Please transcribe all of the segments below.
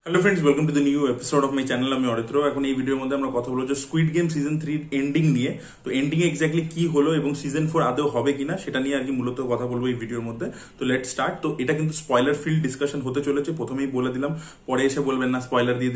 Hello friends, welcome to the new episode of my channel. আমি অরিত্র। এখন এই ভিডিওর মধ্যে আমরা কথা বলবো যে স্কুইড গেম সিজন 3 এন্ডিং নিয়ে। তো এন্ডিং এ এক্স্যাক্টলি কি হলো এবং সিজন 4 আদৌ হবে কিনা সেটা নিয়ে আর কি মূলত কথা বলবো এই ভিডিওর মধ্যে। তো লেটস স্টার্ট। তো এটা কিন্তু স্পয়লার ফিল্ড ডিসকাশন হতে চলেছে, প্রথমেই বলে দিলাম, পরে এসে বলবেন না স্পয়লার দিয়ে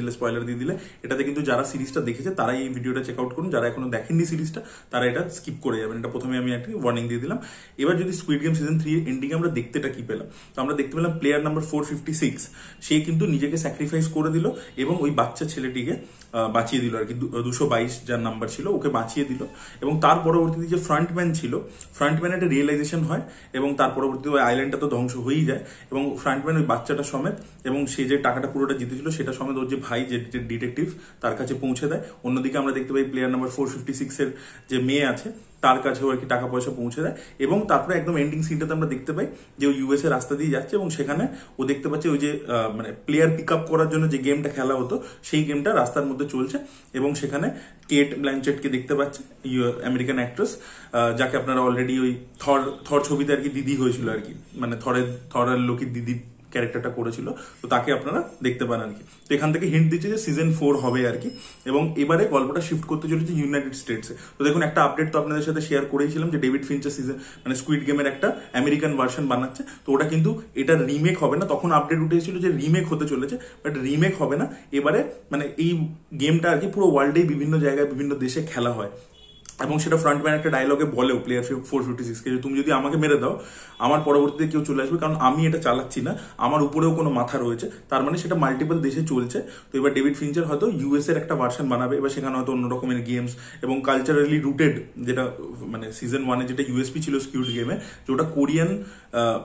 দিলে। এটাতে কিন্তু যারা সিরিজটা দেখেছে তারাই এই ভিডিওটা চেক আউট করুন, যারা এখনো দেখেননি সিরিজটা তারা এটা স্কিপ করে যাবেন। এটা প্রথমে আমি একটা ওয়ার্নিং দিয়ে দিলাম। এবার যদি স্কুইড গেম সিজন 3 এন্ডিং আমরা দেখতেটা কি পেলাম, তো আমরা দেখতে পেলাম প্লেয়ার নাম্বার 456 সে কিন্তু নিজেকে স্যাক্রিফাইস করে দিল এবং ওই বাচ্চা ছেলেটিকে বাঁচিয়ে দিল আর কি। 222 যার নাম্বার ছিল ওকে বাঁচিয়ে দিল। এবং তার পরবর্তীতে যে ফ্রন্টম্যান ছিল, ফ্রন্টম্যান একটা রিয়েলাইজেশন হয় এবং তার পরবর্তীতে ওই আইল্যান্ডটা তো ধ্বংস হয়েই যায় এবং ফ্রন্টম্যান ওই বাচ্চাটা সমেত এবং সে যে টাকাটা পুরোটা জিতেছিল সেটা সমেত ওর যে ভাই যে ডিটেকটিভ তার কাছে পৌঁছে দেয়। অন্যদিকে আমরা দেখতে পাই প্লেয়ার নাম্বার 456 এর যে মেয়ে আছে তার কাছেও আর কি টাকা পয়সা পৌঁছে দেয়। এবং তারপরে একদম এন্ডিং সিনটাতে আমরা দেখতে পাই যে ও ইউএস এর রাস্তা দিয়ে যাচ্ছে এবং সেখানে ও দেখতে পাচ্ছে ওই যে মানে প্লেয়ার পিক আপ করার জন্য যে গেমটা খেলা হতো সেই গেমটা রাস্তার মধ্যে চলছে এবং সেখানে কেট ব্ল্যানচেটকে দেখতে পাচ্ছে, আমেরিকান অ্যাক্ট্রেস, যাকে আপনারা অলরেডি ওই থর ছবিতে আর কি দিদি হয়েছিল আর কি, মানে থর আর লোকির দিদি ক্যারেক্টারটা করেছিল, তো তাকে আপনারা দেখতে পান আর কি। তো এখান থেকে হিন্ট দিচ্ছে যে সিজন 4 হবে আর কি। এবং এবারে গল্পটা শিফট করতে চলেছে ইউনাইটেড স্টেটসে। তো দেখুন, একটা আপডেট তো আপনাদের সাথে শেয়ার করেছিলাম যে ডেভিড ফিঞ্চার সিজন মানে স্কুইড গেমের একটা আমেরিকান ভার্সন বানাচ্ছে। তো ওটা কিন্তু এটা রিমেক হবে না, তখন আপডেট উঠেছিল যে রিমেক হতে চলেছে, বাট রিমেক হবে না এবারে। মানে এই গেমটা আর কি পুরো ওয়ার্ল্ডেই বিভিন্ন জায়গায় বিভিন্ন দেশে খেলা হয় এবং সেটা ফ্রন্টম্যান একটা ডায়লগে বলেও প্লেয়ার 456 কে, তুমি যদি আমাকে মেরে দাও আমার পরবর্তীতে কেউ চলে আসবে, কারণ আমি এটা চালাচ্ছি না, আমার উপরেও কোনো মাথা রয়েছে। তার মানে সেটা মাল্টিপল দেশে চলছে। তো এবার ডেভিড ফিঞ্চার হয়তো ইউএস এর একটা ভার্সন বানাবে, এবার সেখানে হয়তো অন্য রকমের গেমস এবং কালচারালি রুটেড, যেটা মানে সিজন 1 যেটা ইউএসপি ছিল স্কুইড গেমে, যেটা কোরিয়ান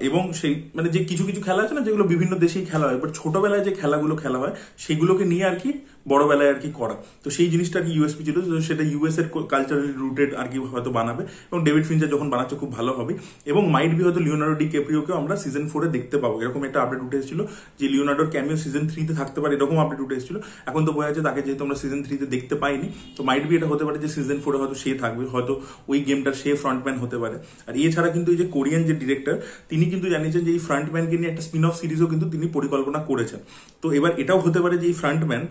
এবং সেই মানে যে কিছু কিছু খেলা আছে না যেগুলো বিভিন্ন দেশেই খেলা হয়, বাট ছোটবেলায় যে খেলাগুলো খেলা হয় সেগুলোকে নিয়ে আর কি বড়বেলায় আর কি করা। তো সেই জিনিসটা কি ইউএসপি ছিল, সেটা ইউএস এর কালচারালি রুটেড আর কি হয়তো বানাবে এবং ডেভিড ফিঞ্চার যখন বানাচ্ছে খুব ভালো হবে। এবং মাইট বি হয়তো লিওনার্ডো ডিক্যাপ্রিওকেও আমরা সিজন 4 দেখতে পাবো, এরকম একটা আপডেট উঠে এসেছিল যে লিওনার্ডোর ক্যামিও সিজন 3 থাকতে পারে, এরকম আপডেট উঠে এসেছিল। এখন তো বোঝা যাচ্ছে তাকে যেহেতু আমরা সিজন 3 দেখতে পাইনি, তো মাইট বি এটা হতে পারে যে সিজন 4 হয়তো সে থাকবে, হয়তো ওই গেমটার সে ফ্রন্টম্যান হতে পারে। আর এছাড়া কিন্তু এই যে কোরিয়ান যে ডিরেক্টর তিনি কিন্তু জানিয়েছেন যে এই ফ্রন্টম্যানকে নিয়ে একটা স্পিন অফ সিরিজও কিন্তু তিনি পরিকল্পনা করেছেন। তো এবার এটাও হতে পারে যে এই ফ্রন্টম্যান,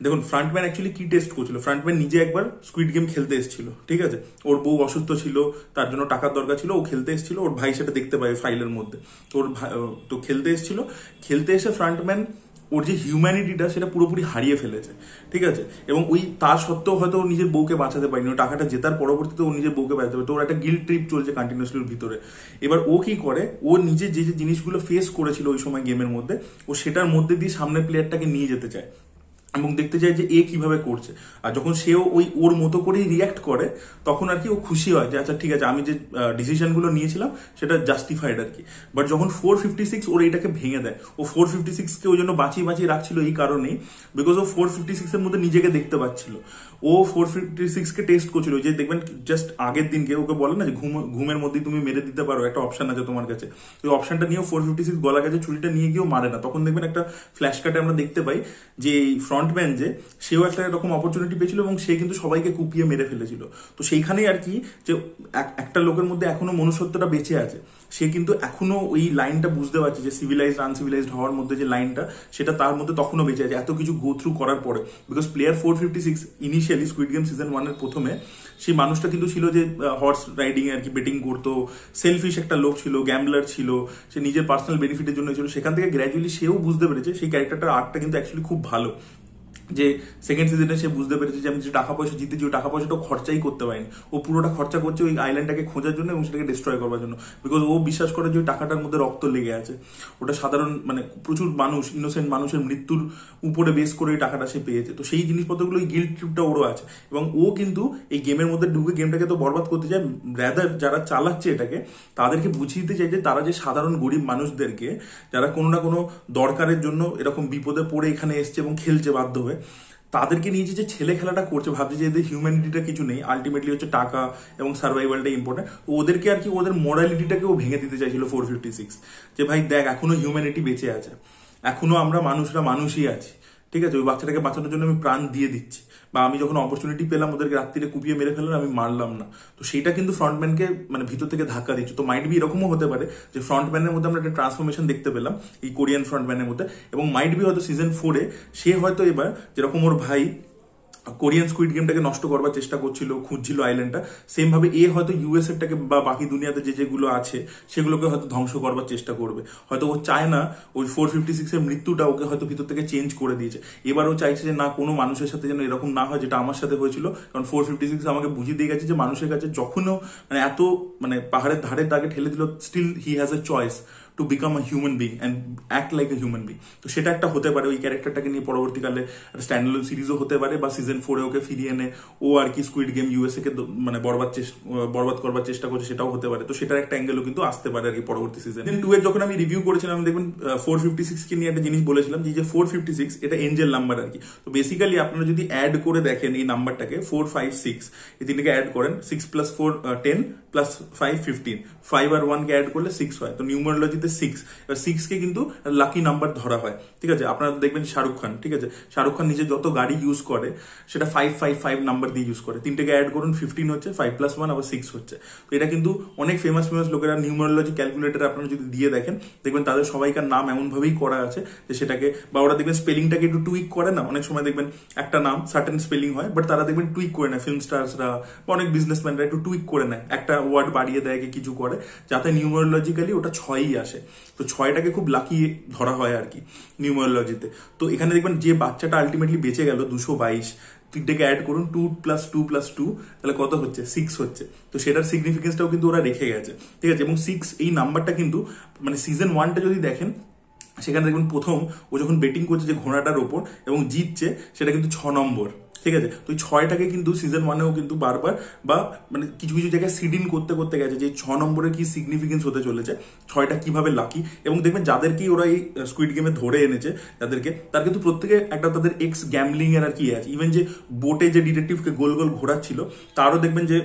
দেখুন ফ্রন্টম্যান অ্যাকচুয়ালি কি টেস্ট করছিল, ফ্রন্টম্যান নিজে একবার স্কুইড গেম খেলতে এসেছিল, ঠিক আছে, ওর বউ অসুস্থ ছিল, তার জন্য টাকার দরকার ছিল, ও খেলতে এসেছিল, ওর ভাই সেটা দেখতে পায় ফাইলের মধ্যে। তো ওর তো খেলতে এসেছিল, খেলতে এসে ফ্রন্টম্যান ওর যে হিউম্যানিটিটা সেটা পুরোপুরি হারিয়ে ফেলেছে, ঠিক আছে। এবং ওই তার সত্ত্বেও হয়তো ও নিজের বউকে বাঁচাতে পারেনি, ও টাকাটা জেতার পরবর্তীতে ও নিজের বউকে বাঁচাতে পারে। তো ওর একটা গিল্ট ট্রিপ চলছে কন্টিনিউসলি ওর ভিতরে। এবার ও কি করে, ও নিজে যে যে জিনিসগুলো ফেস করেছিল ওই সময় গেমের মধ্যে, ও সেটার মধ্যে দিয়ে সামনের প্লেয়ারটাকে নিয়ে যেতে চায় এবং দেখতে চায় যে এ কিভাবে করছে। আর যখন সেও ওই ওর মতো করেই রিয়াক্ট করে তখন আর কি ও খুশি হয় যে আচ্ছা ঠিক আছে, আমি যে ডিসিশনগুলো নিয়েছিলাম সেটা জাস্টিফাইড আর কি। বাট যখন 456 ওর এইটাকে ভেঙে দেয়, ও 456 কে ওই জন্য বাঁচিয়ে বাঁচিয়ে রাখছিল এই কারণেই, বিকজ ও 456 এর মধ্যে নিজেকে দেখতে পাচ্ছিল। ও 456 কে টেস্ট করছিল, যে দেখবেন জাস্ট আগের দিনকে ওকে বলে না যে ঘুমের মধ্যেই তুমি মেরে দিতে পারো, একটা অপশন আছে তোমার কাছে। ওই অপশনটা নিয়েও 456 গলা কাছে ছুরিটা নিয়ে গিয়েও মারে না। তখন দেখবেন একটা ফ্ল্যাশ কাটে আমরা দেখতে পাই যে ফ্রন্টম্যান যে সেও একটা এরকম অপরচুনিটি পেয়েছিল এবং সে কিন্তু সবাইকে কুপিয়ে মেরে ফেলেছিল। তো সেইখানেই আর কি যে একটা লোকের মধ্যে এখনো মনুষ্যত্বটা বেঁচে আছে, সে কিন্তু এখনো ওই লাইনটা বুঝতে পারছে যে সিভিলাইজড আনসিভিলাইজড হওয়ার মধ্যে যে লাইনটা সেটা তার মধ্যে তখনও বেঁচে আছে এত কিছু গো থ্রু করার পরে। Because player 456 initially squid game season 1 এর প্রথমে সেই মানুষটা কিন্তু ছিল যে হর্স রাইডিং আর কি বেটিং করতো, সেলফিশ একটা লোক ছিল, গ্যাম্বলার ছিল, সে নিজের পার্সোনাল বেনিফিটের জন্য ছিল। সেখান থেকে গ্র্যাজুয়ালি সেও বুঝতে পেরেছে সেই ক্যারেক্টারটার আর্টটা কিন্তু অ্যাকচুয়ালি খুব ভালো, যে সেকেন্ড সিজনে সে বুঝতে পেরেছে যে আমি যে টাকা পয়সা জিতেছি ওই টাকা পয়সাটাও খরচাই করতে পারিনি, ও পুরোটা খরচা করছে ওই আইল্যান্ডটাকে খোঁজার জন্য এবং সেটাকে ডিস্ট্রয় করার জন্য। বিকজ ও বিশ্বাস করে যে ওই টাকাটার মধ্যে রক্ত লেগে আছে, ওটা সাধারণ মানে প্রচুর মানুষ, ইনোসেন্ট মানুষের মৃত্যুর উপরে বেস করে এই টাকাটা সে পেয়েছে। তো সেই জিনিসপত্রগুলো এই গিল্ট ট্রিপটা ওরও আছে এবং ও কিন্তু এই গেমের মধ্যে ঢুকে গেমটাকে তো বরবাদ করতে চায়, রাদার যারা চালাচ্ছে এটাকে তাদেরকে বুঝিয়ে দিতে চাই যে তারা যে সাধারণ গরিব মানুষদেরকে যারা কোনো না কোনো দরকারের জন্য এরকম বিপদে পড়ে এখানে এসছে এবং খেলছে বাধ্য হয়ে, তাদেরকে নিয়ে যে ছেলে খেলাটা করছে, ভাবছে যে এদের হিউম্যানিটিটা কিছু নেই, আলটিমেটলি হচ্ছে টাকা এবং সার্ভাইভালটাই ইম্পর্টেন্ট। ওদেরকে আর কি ওদের মোরালিটিটাকেও ভেঙে দিতে চাইছিল 456, যে ভাই দেখ এখনো হিউম্যানিটি বেঁচে আছে, এখনো আমরা মানুষরা মানুষই আছি, ঠিক আছে, ওই বাচ্চাটাকে বাঁচানোর জন্য আমি প্রাণ দিয়ে দিচ্ছি, বা আমি যখন অপরচুনিটি পেলাম ওদেরকে রাত্রিরে কুপিয়ে মেরে ফেললাম, আমি মারলাম না। তো সেইটা কিন্তু ফ্রন্টম্যানকে মানে ভিতর থেকে ধাক্কা দিচ্ছে। তো মাইট বি এরকমও হতে পারে যে ফ্রন্টম্যানের মধ্যে আমরা একটা ট্রান্সফরমেশন দেখতে পেলাম এই কোরিয়ান ফ্রন্টম্যানের মধ্যে, এবং মাইট বি হয়তো সিজন 4-এ সে হয়তো এবার যেরকম ওর ভাই কোরিয়ান স্কুইড গেমটাকে নষ্ট করবার চেষ্টা করছিল, খুঁজছিল আইল্যান্ডটা, সেম ভাবে এ হয়তো ইউএসএটাকে বা বাকি দুনিয়াতে যেগুলো আছে সেগুলোকে হয়তো ধ্বংস করবার চেষ্টা করবে। হয়তো ও চায় না ওই 456 এর মৃত্যুটা ওকে হয়তো ভিতর থেকে চেঞ্জ করে দিয়েছে। এবার ও চাইছে যে না, কোনো মানুষের সাথে যেন এরকম না হয় যেটা আমার সাথে হয়েছিল, কারণ 456 আমাকে বুঝিয়ে দিয়ে গেছে যে মানুষের কাছে যখনও মানে এত মানে পাহাড়ের ধারের দাগে ঠেলে দিল, still he has a choice to become a human being and act like a human being. তো সেটা একটা হতে পারে, ওই ক্যারেক্টারটাকে নিয়ে পরবর্তীকালে স্ট্যান্ডালোন সিরিজও হতে পারে, বা সিজন 4-এ ওকে ফিরিয়ে এনে ও আর কি স্কুইড গেম ইউএসএ কে মানে বরবাদ করবার চেষ্টা করছে, সেটাও হতে পারে। তো সেটার একটা অ্যাঙ্গেলও কিন্তু আসতে পারে আর কি পরবর্তী সিজন। 2-এর যখন আমি রিভিউ করেছিলাম, আমি দেখবেন 456 কে নিয়ে একটা জিনিস বলেছিলাম যে 456 এটা এঞ্জেল নাম্বার আর কি। তো বেসিক্যালি আপনারা যদি অ্যাড করে দেখেন এই নাম্বারটাকে 456, এই তিনটাকে অ্যাড করেন, 6 + 4 10 + 5 15, 5 আর 1 কে অ্যাড করলে 6 হয়। তো নিউমারোলজিতে 6, এবার 6 কে কিন্তু লাকি নাম্বার ধরা হয়। ঠিক আছে, আপনারা দেখবেন শাহরুখ খান, ঠিক আছে, শাহরুখ খান নিজে যত গাড়ি ইউজ করে সেটা 555 নাম্বার দিয়ে ইউজ করে। তিনটাকে অ্যাড করুন 15 হচ্ছে, 5 + 1 আবার 6 হচ্ছে। তো এটা কিন্তু অনেক ফেমাস লোকেরা নিউমারোলজি ক্যালকুলেটর আপনারা যদি দিয়ে দেখেন, দেখবেন তাদের সবাইকার নাম এমন ভাবেই করা আছে যে সেটাকে, বা ওরা দেখবেন স্পেলিংটাকে একটু টুইক করে না, অনেক সময় দেখবেন একটা নাম সার্টেন স্পেলিং হয়, বাট তারা দেখবেন টুইক করে নেয়, ফিল্ম স্টার্সরা বা অনেক বিজনেসম্যানরা একটু টুইক করে নেয়, একটা ওয়ার্ড বাড়িয়ে দেয় কিছু করে, যাতে নিউমারোলজিক্যালি ওটা 6ই আসে। তো 6টাকে খুব লাকি ধরা হয় আর কি নিউমারোলজিতে। তো এখানে দেখবেন যে বাচ্চাটা আলটিমেটলি বেঁচে গেল 222, তিনটাকে অ্যাড করুন 2 + 2 + 2, তাহলে কত হচ্ছে? 6 হচ্ছে। তো সেটার সিগনিফিকেন্সটাও কিন্তু ওরা রেখে গেছে, ঠিক আছে। এবং 6 এই নাম্বারটা কিন্তু মানে সিজন 1টা যদি দেখেন, সেখানে দেখবেন প্রথম ও যখন বেটিং করছে যে ঘোড়াটার ওপর এবং জিতছে, সেটা কিন্তু 6 নম্বর, ঠিক আছে। তো এই 6টাকে কিন্তু সিজন 1-এও কিন্তু বারবার বা মানে কিছু কিছু জায়গায় সিডিন করতে করতে গেছে যে 6 নম্বরের কি সিগনিফিকেন্স হতে চলেছে, 6টা কিভাবে লাকি। এবং দেখবেন যাদেরকেই ওরা এই স্কুইড গেমে ধরে এনেছে যাদেরকে, তার কিন্তু প্রত্যেকে একটা তাদের এক্স গ্যামলিং এর আর কি আছে। ইভেন যে বোটে যে ডিটেকটিভকে গোল গোল ঘোরাচ্ছিল, তারও দেখবেন যে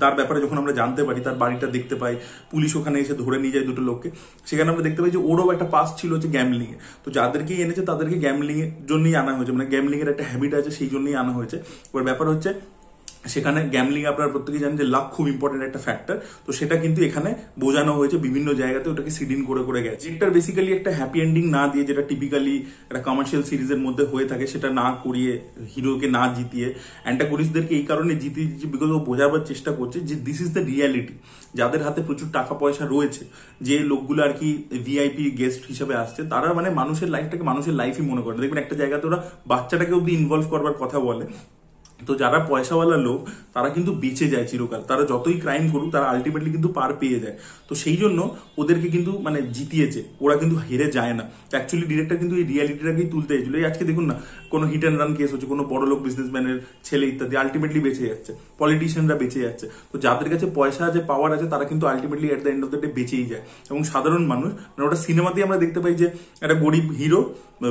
তার ব্যাপারে যখন আমরা জানতে পারি, তার বাড়িটা দেখতে পাই, পুলিশ ওখানে এসে ধরে নিয়ে যায় দুটো লোককে, সেখানে আমরা দেখতে পাই যে ওরও একটা পাস ছিল হচ্ছে গ্যামলিং এ। তো যাদেরকেই এনেছে তাদেরকে গ্যামলিং এর জন্যই আনা হয়েছে, মানে গ্যামলিং এর একটা হ্যাবিট আছে, সেই জন্যই আনা হয়েছে। এবার ব্যাপার হচ্ছে সেখানে গ্যামলিং আপনারা প্রত্যেকেই জানেন যে লাক খুব ইম্পর্টেন্ট একটা ফ্যাক্টর। তো সেটা কিন্তু এখানে বোঝানো হয়েছে, বিভিন্ন জায়গাতে ওটাকে সিডিন করে করে গেছে। এটার বেসিক্যালি একটা হ্যাপি এন্ডিং না দিয়ে, যেটা টিপিক্যালি একটা কমার্শিয়াল সিরিজের মধ্যে হয়ে থাকে, সেটা না করিয়ে, হিরোকে না জিতিয়ে অ্যান্টাগনিস্টদেরকে এই কারণে জিতিয়ে দিচ্ছে বিকজ ও বোঝাবার চেষ্টা করছে যে দিস ইজ দ্য রিয়ালিটি। যাদের হাতে প্রচুর টাকা পয়সা রয়েছে, যে লোকগুলো আর কি ভিআইপি গেস্ট হিসেবে আসছে, তারা মানে মানুষের লাইফটাকে মানুষের লাইফই মনে করে। দেখবেন একটা জায়গাতে ওরা বাচ্চাটাকে অব্দি ইনভলভ করবার কথা বলে। তো যারা পয়সাওয়ালা লোক তারা কিন্তু বেঁচে যায় চিরকাল, তারা যতই ক্রাইম করুক তারা আলটিমেটলি কিন্তু পার পেয়ে যায়। তো সেই জন্য ওদেরকে কিন্তু মানে জিতিয়েছে, ওরা কিন্তু হেরে যায় না। অ্যাকচুয়ালি ডিরেক্টর কিন্তু এই রিয়ালিটিটাকেই তুলতে চাইছিল। এই আজকে দেখুন না, কোনো হিট অ্যান্ড রান কেস হচ্ছে, কোনো বড় লোক বিজনেসম্যানের ছেলে ইত্যাদি আলটিমেটলি বেঁচে যাচ্ছে, পলিটিশিয়ানরা বেঁচে যাচ্ছে। তো যাদের কাছে পয়সা আছে, পাওয়ার আছে, তারা কিন্তু ultimately at the end of the day বেঁচেই যায়। এবং সাধারণ মানুষ, মানে ওটা সিনেমাতেই আমরা দেখতে পাই যে একটা গরিব হিরো,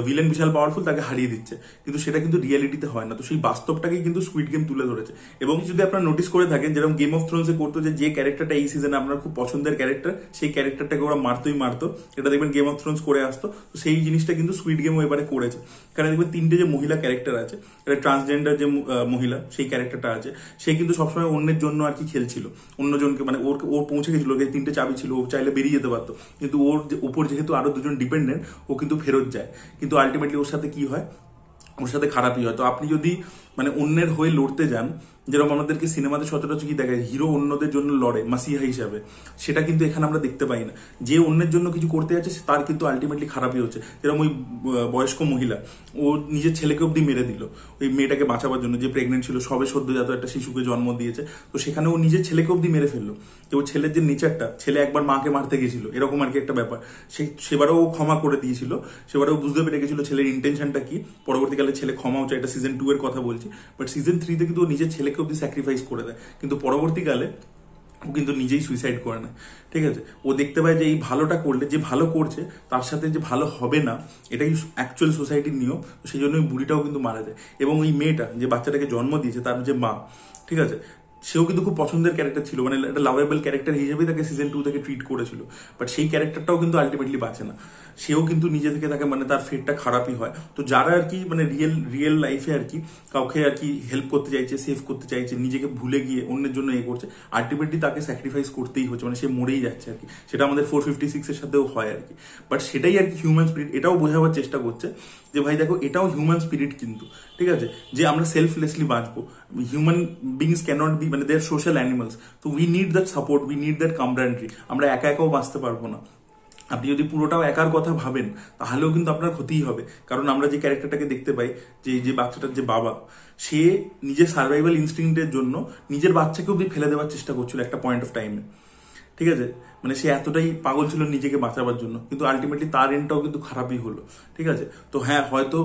ভিলেন বিশাল পাওয়ারফুল, তাকে হারিয়ে দিচ্ছে, কিন্তু সেটা কিন্তু রিয়ালিটিতে হয় না। তো সেই বাস্তবটাকেই কিন্তু স্কুইড গেম তুলে ধরেছে। এবং যদি আপনারা নোটিস করে থাকেন, যেরকম গেম অফ থ্রোনসে করতো যে ক্যারেক্টারটা এই সিজনে আপনার খুব পছন্দের ক্যারেক্টার, সেই ক্যারেক্টারটাকে ওরা মারতো, এটা দেখবেন গেম অফ থ্রোনস করে আসতো। তো সেই জিনিসটা কিন্তু স্কুইড গেমও এবারে করেছে। কারণ দেখবেন 3টে যে মহিলা ক্যারেক্টার আছে, এটা ট্রান্সজেন্ডার যে মহিলা, সেই ক্যারেক্টারটা আছে, সে কিন্তু সবসময় অন্যের জন্য আর কি খেলছিল, অন্যজনকে, মানে ওর পৌঁছে গেছিল, 3টে চাবি ছিল, ও চাইলে বেরিয়ে যেতে পারতো, কিন্তু ওর উপর যেহেতু আরো 2জন ডিপেন্ডেন্ট, ও কিন্তু ফেরত যায়। কিন্তু আলটিমেটলি ওর সাথে কি হয়, ওর সাথে খারাপই হয়। তো আপনি যদি মানে অন্যের হয়ে লড়তে যান, যেরকম আমাদেরকে সিনেমাতে সচরাচর কি দেখায়, হিরো অন্যদের জন্য লড়ে মাসিহা হিসাবে, সেটা কিন্তু এখানে আমরা দেখতে পাই না। যে অন্যের জন্য কিছু করতে যাচ্ছে তার কিন্তু আলটিমেটলি খারাপই হচ্ছে। যেরকম ওই বয়স্ক মহিলা, ও নিজের ছেলেকে অব্দি মেরে দিল ওই মেয়েটাকে বাঁচাবার জন্য, যে প্রেগনেন্ট ছিল, সবে সদ্যজাত একটা শিশুকে জন্ম দিয়েছে। তো সেখানে ও নিজের ছেলেকে অব্দি মেরে ফেললো। তো ওর ছেলের যে নেচারটা, ছেলে একবার মাকে মারতে গেছিল, এরকম আর কি একটা ব্যাপার, সেবারও ও ক্ষমা করে দিয়েছিল, সেবারও বুঝতে পেরে গেছিল ছেলের ইন্টেনশনটা কি। পরবর্তীকালে ছেলে ক্ষমাও চায়, এটা সিজন 2 এর কথা বলছি। বাট সিজন 3-তে কিন্তু ও নিজের ছেলেকে অব্দি স্যাক্রিফাইস করে দেয়, কিন্তু পরবর্তীকালে ও কিন্তু নিজেই সুইসাইড করে নেয়। ঠিক আছে, ও দেখতে পায় যে এই ভালোটা করলে, যে ভালো করছে তার সাথে যে ভালো হবে না, এটাই অ্যাকচুয়াল সোসাইটির নিয়ম। সেই জন্য ওই বুড়িটাও কিন্তু মারা যায়। এবং ওই মেয়েটা যে বাচ্চাটাকে জন্ম দিয়েছে, তার যে মা, ঠিক আছে, সেও কিন্তু খুব পছন্দের ক্যারেক্টার ছিল, মানে একটা লাভেবল ক্যারেক্টার হিসেবেই তাকে সিজন 2 থেকে ট্রিট করেছিল। বাট সেই ক্যারেক্টারটাও কিন্তু আলটিমেটলি বাঁচে না। সেও কিন্তু নিজে থেকে তাকে মানে তার ফেটটা খারাপই হয়। তো যারা আর কি মানে রিয়েল লাইফে আর কি কাউকে আর কি হেল্প করতে চাইছে, সেভ করতে চাইছে, নিজেকে ভুলে গিয়ে অন্যের জন্য করছে, আলটিমেটলি তাকে স্যাক্রিফাইস করতেই হচ্ছে, মানে সে মরেই যাচ্ছে আর কি। সেটা আমাদের 456 এর সাথেও হয় আর কি। বাট সেটাই আর কি হিউম্যান স্পিরিট, এটাও বোঝাবার চেষ্টা করছে যে ভাই দেখো এটাও হিউম্যান স্পিরিট কিন্তু, ঠিক আছে, যে আমরা সেলফলেসলি বাঁচবো। হিউম্যান বিংস ক্যানট বি, মানে দে আর সোশ্যাল অ্যানিমালস, তো we need that support, we need that camaraderie. আমরা একাও বাঁচতে পারবো না। আপনি যদি পুরোটাও একার কথা ভাবেন তাহলেও কিন্তু আপনার ক্ষতিই হবে। কারণ আমরা যে ক্যারেক্টারটাকে দেখতে পাই, যে বাচ্চাটার যে বাবা, সে নিজের সার্ভাইভাল ইনস্টিংক্টের জন্য নিজের বাচ্চাকে অব্দি ফেলে দেওয়ার চেষ্টা করছিল একটা পয়েন্ট অফ টাইমে, ঠিক আছে। মানে সে এতটাই পাগল ছিল নিজেকে বাঁচাবার জন্য, কিন্তু আলটিমেটলি তার এন্ডটাও কিন্তু খারাপই হলো, ঠিক আছে। তো হ্যাঁ, হয়তো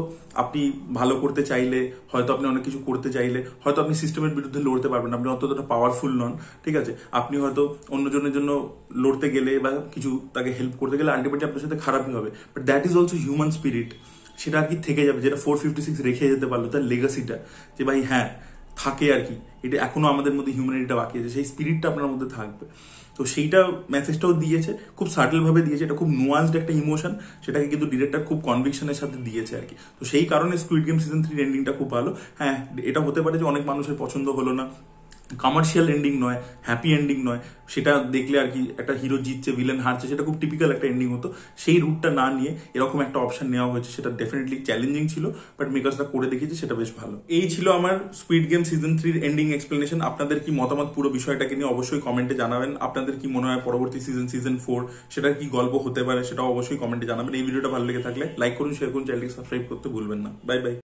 আপনি ভালো করতে চাইলে, হয়তো আপনি অনেক কিছু করতে চাইলে, হয়তো আপনি সিস্টেমের বিরুদ্ধে লড়তে পারবেন, আপনি অতটা পাওয়ারফুল নন, ঠিক আছে। আপনি হয়তো অন্যজনের জন্য লড়তে গেলে বা কিছু তাকে হেল্প করতে গেলে আলটিমেটলি আপনার সাথে খারাপই হবে, but that is also human spirit. সেটা আর কি থেকে যাবে, যেটা 456 রেখে যেতে পারলো, তার লেগাসিটা, যে ভাই হ্যাঁ থাকে আর কি, এটা এখনো আমাদের মধ্যে হিউম্যানিটিটা বাকি আছে, সেই স্পিরিটটা আপনার মধ্যে থাকবে। তো সেইটা মেসেজটাও দিয়েছে, খুব সাটেল ভাবে দিয়েছে, এটা খুব নুয়ান্সড একটা ইমোশন, সেটাকে কিন্তু ডিরেক্টর খুব কনভিকশনের সাথে দিয়েছে আর কি। তো সেই কারণে স্কুইড গেম সিজন 3 এন্ডিংটা খুব ভালো। হ্যাঁ, এটা হতে পারে যে অনেক মানুষের পছন্দ হলো না, কমার্শিয়াল এন্ডিং নয়, হ্যাপি এন্ডিং নয়, সেটা দেখলে আর কি একটা হিরো জিতছে ভিলেন হারছে, সেটা খুব টিপিক্যাল একটা এন্ডিং হতো। সেই রুটটা না নিয়ে এরকম একটা অপশন নেওয়া হয়েছে, সেটা ডেফিনেটলি চ্যালেঞ্জিং ছিল, বাট মেকার্সরা করে দেখিয়েছে, সেটা বেশ ভালো। এই ছিল আমার squid game season 3 ending explanation. আপনাদের কি মতামত পুরো বিষয়টাকে নিয়ে অবশ্যই কমেন্টে জানাবেন। আপনাদের কি মনে হয় পরবর্তী সিজন 4 সেটার কি গল্প হতে পারে, সেটাও অবশ্যই কমেন্টে জানাবেন। এই ভিডিওটা ভালো লেগে থাকলে লাইক করুন, শেয়ার করুন, চ্যানেলকে সাবস্ক্রাইব করতে ভুলবেন না। Bye bye.